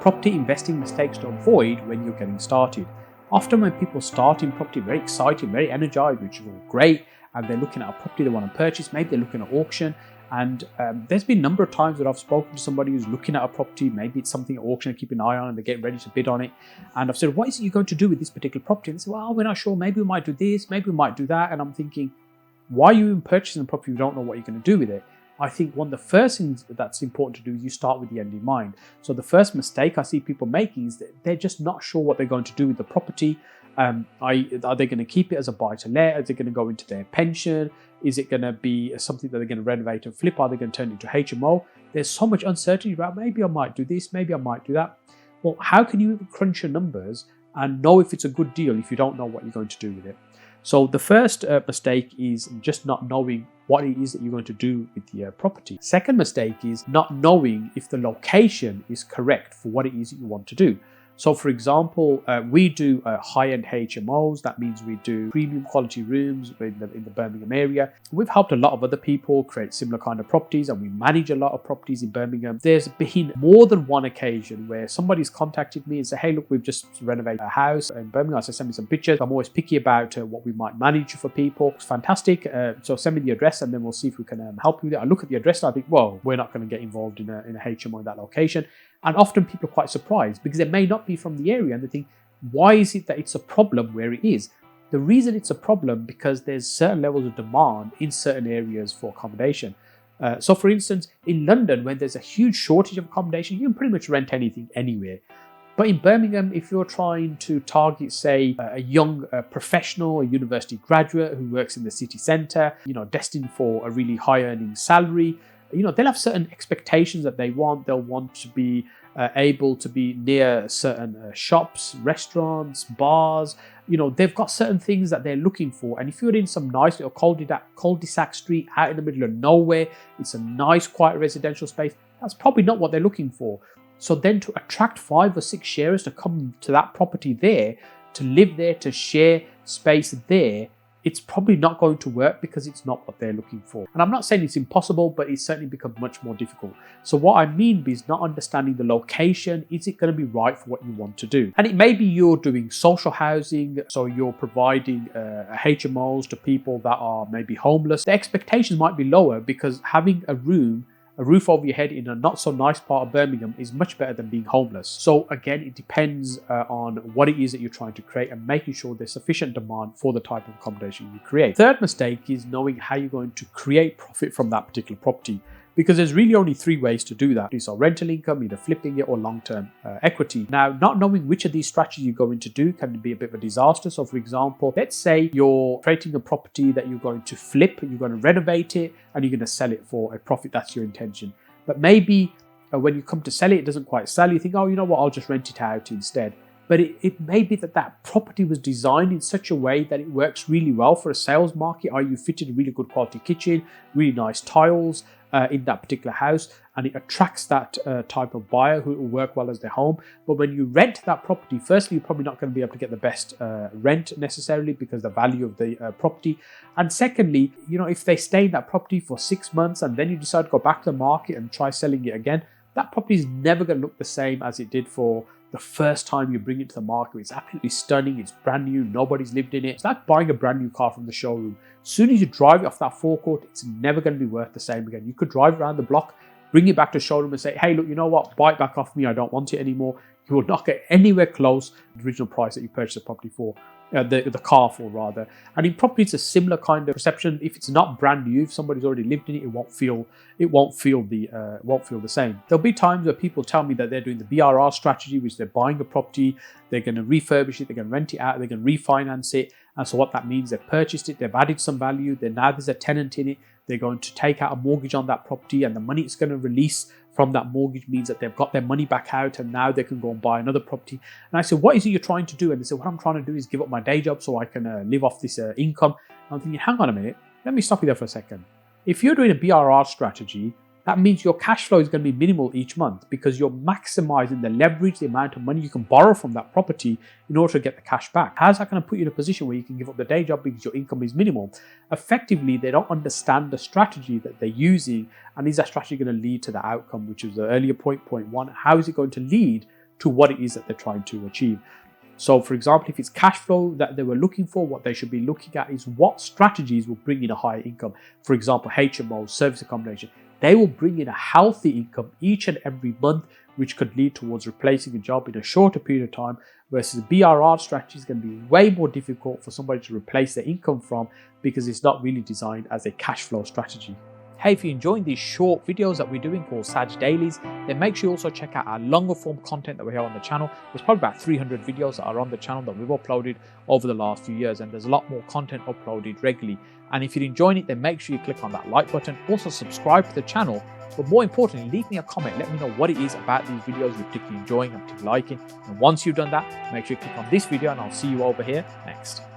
property investing mistakes to avoid when you're getting started. Often when people start in property, very excited, very energized, which is all great, and they're looking at a property they want to purchase, maybe they're looking at auction, and there's been a number of times that I've spoken to somebody who's looking at a property, maybe it's something at auction, keep an eye on, and they're getting ready to bid on it, and I've said, what is it you're going to do with this particular property? And they say, well, we're not sure, maybe we might do this, maybe we might do that, and I'm thinking, why are you even purchasing a property if you don't know what you're going to do with it? I think one of the first things that's important to do is you start with the end in mind. So the first mistake I see people making is that they're just not sure what they're going to do with the property. Are they going to keep it as a buy-to-let? Is it going to go into their pension? Is it going to be something that they're going to renovate and flip? Are they going to turn it into HMO? There's so much uncertainty about maybe I might do this, maybe I might do that. Well, how can you crunch your numbers and know if it's a good deal if you don't know what you're going to do with it? So the first mistake is just not knowing what it is that you're going to do with the property. Second mistake is not knowing if the location is correct for what it is that you want to do. So for example, we do high-end HMOs. That means we do premium quality rooms in the Birmingham area. We've helped a lot of other people create similar kind of properties, and we manage a lot of properties in Birmingham. There's been more than one occasion where somebody's contacted me and said, hey, look, we've just renovated a house in Birmingham. So send me some pictures. I'm always picky about what we might manage for people. It's fantastic. So send me the address and then we'll see if we can help you with it. I look at the address and I think, well, we're not going to get involved in a HMO in that location. And often people are quite surprised because they may not be from the area and they think, why is it that it's a problem where it is? The reason it's a problem because there's certain levels of demand in certain areas for accommodation. So for instance, in London, when there's a huge shortage of accommodation, you can pretty much rent anything anywhere. But in Birmingham, if you're trying to target, say, a young professional, a university graduate who works in the city centre, destined for a really high earning salary, they'll have certain expectations that they want. They'll want to be able to be near certain shops, restaurants, bars. They've got certain things that they're looking for. And if you're in some nice little cul-de-sac street out in the middle of nowhere, it's a nice, quiet residential space, that's probably not what they're looking for. So then to attract 5 or 6 sharers to come to that property there, to live there, to share space there, it's probably not going to work because it's not what they're looking for. And I'm not saying it's impossible, but it's certainly become much more difficult. So what I mean is not understanding the location. Is it going to be right for what you want to do? And it may be you're doing social housing, so you're providing HMOs to people that are maybe homeless. The expectations might be lower because having a roof over your head in a not so nice part of Birmingham is much better than being homeless. So again, it depends on what it is that you're trying to create and making sure there's sufficient demand for the type of accommodation you create. Third mistake is knowing how you're going to create profit from that particular property, because there's really only 3 ways to do that. So rental income, either flipping it or long-term equity. Now, not knowing which of these strategies you're going to do can be a bit of a disaster. So for example, let's say you're creating a property that you're going to flip, you're going to renovate it, and you're going to sell it for a profit. That's your intention. But maybe when you come to sell it, it doesn't quite sell. You think, oh, you know what, I'll just rent it out instead. But it may be that property was designed in such a way that it works really well for a sales market. You fitted a really good quality kitchen, really nice tiles in that particular house, and it attracts that type of buyer who will work well as their home. But when you rent that property, firstly, you're probably not going to be able to get the best rent necessarily because the value of the property. And secondly, if they stay in that property for 6 months and then you decide to go back to the market and try selling it again, that property is never going to look the same as it did for the first time you bring it to the market. It's absolutely stunning. It's brand new. Nobody's lived in it. It's like buying a brand new car from the showroom. As soon as you drive it off that forecourt, it's never going to be worth the same again. You could drive around the block, bring it back to the showroom and say, hey, look, you know what? Buy it back off me. I don't want it anymore. You will not get anywhere close to the original price that you purchased the property for. The car for rather. And in property, it's a similar kind of perception. If it's not brand new, if somebody's already lived in it, it won't feel the same. There'll be times where people tell me that they're doing the BRR strategy, which they're buying a property, they're going to refurbish it, they're going to rent it out, they're going to refinance it. And so what that means, they've purchased it, they've added some value, then now there's a tenant in it, they're going to take out a mortgage on that property, and the money it's going to release from that mortgage means that they've got their money back out and now they can go and buy another property. And I said, what is it you're trying to do? And they said, what I'm trying to do is give up my day job so I can live off this income. And I'm thinking, hang on a minute, let me stop you there for a second. If you're doing a BRR strategy, that means your cash flow is going to be minimal each month because you're maximizing the leverage, the amount of money you can borrow from that property in order to get the cash back. How's that going to put you in a position where you can give up the day job because your income is minimal? Effectively, they don't understand the strategy that they're using, and is that strategy going to lead to the outcome, which is the earlier point 1. How is it going to lead to what it is that they're trying to achieve. So for example, if it's cash flow that they were looking for, what they should be looking at is what strategies will bring in a higher income. For example, HMO, service accommodation, they will bring in a healthy income each and every month, which could lead towards replacing a job in a shorter period of time, versus BRR strategy is going to be way more difficult for somebody to replace their income from, because it's not really designed as a cash flow strategy. Hey, if you're enjoying these short videos that we're doing called Saj Dailies, then make sure you also check out our longer form content that we have on the channel. There's probably about 300 videos that are on the channel that we've uploaded over the last few years, and there's a lot more content uploaded regularly. And if you're enjoying it, then make sure you click on that like button. Also subscribe to the channel, but more importantly, leave me a comment. Let me know what it is about these videos you're particularly enjoying and particularly liking. And once you've done that, make sure you click on this video, and I'll see you over here next.